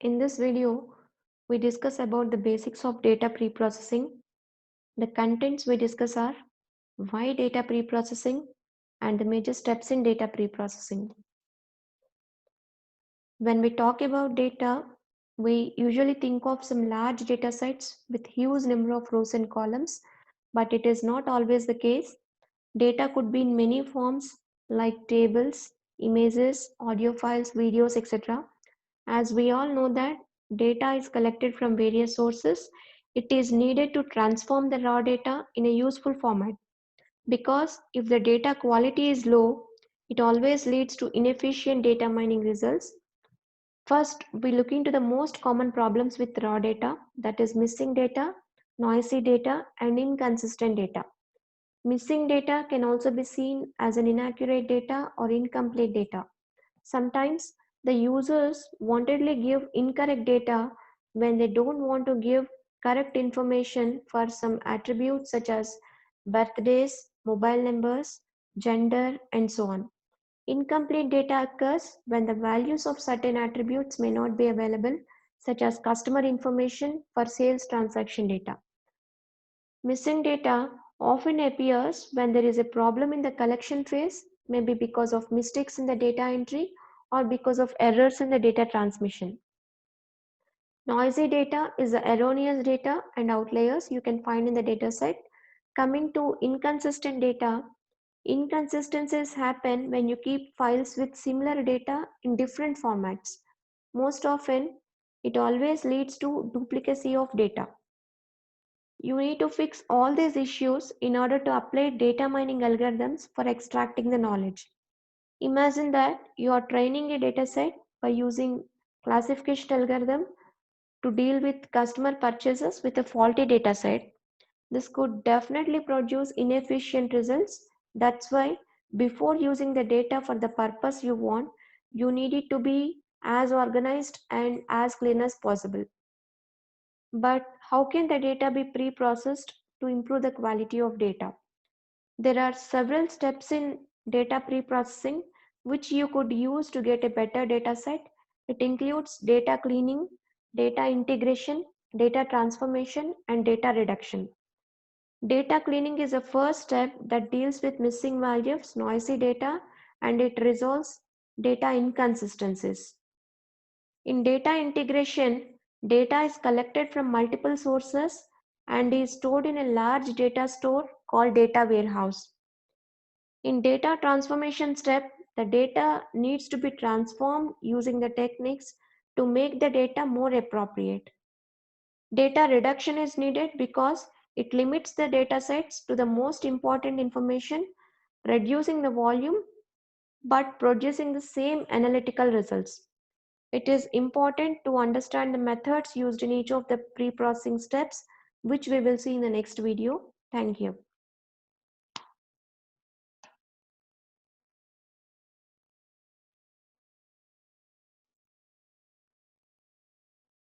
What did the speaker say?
In this video, we discuss about the basics of data preprocessing. The contents we discuss are why data preprocessing and the major steps in data preprocessing. When we talk about data, we usually think of some large data sets with huge number of rows and columns, but it is not always the case. Data could be in many forms like tables, images, audio files, videos, etc. As we all know that data is collected from various sources, it is needed to transform the raw data in a useful format. Because if the data quality is low, it always leads to inefficient data mining results. First, we look into the most common problems with raw data, that is missing data, noisy data, and inconsistent data. Missing data can also be seen as an inaccurate data or incomplete data. Sometimes the users wantedly give incorrect data when they don't want to give correct information for some attributes such as birthdays, mobile numbers, gender, and so on. Incomplete data occurs when the values of certain attributes may not be available, such as customer information for sales transaction data. Missing data often appears when there is a problem in the collection phase, maybe because of mistakes in the data entry or because of errors in the data transmission. Noisy data is the erroneous data and outliers you can find in the dataset. Coming to inconsistent data, inconsistencies happen when you keep files with similar data in different formats. Most often, it always leads to duplicacy of data. You need to fix all these issues in order to apply data mining algorithms for extracting the knowledge. Imagine that you are training a dataset by using classification algorithm to deal with customer purchases with a faulty dataset. This could definitely produce inefficient results. That's why before using the data for the purpose you want, you need it to be as organized and as clean as possible. But how can the data be pre-processed to improve the quality of data? There are several steps in data pre-processing which you could use to get a better data set. It includes data cleaning, data integration, data transformation, and data reduction. Data cleaning is a first step that deals with missing values, noisy data, and it resolves data inconsistencies. In data integration, data is collected from multiple sources and is stored in a large data store called data warehouse. In data transformation step, the data needs to be transformed using the techniques to make the data more appropriate. Data reduction is needed because it limits the data sets to the most important information, reducing the volume but producing the same analytical results. It is important to understand the methods used in each of the pre-processing steps, which we will see in the next video. Thank you.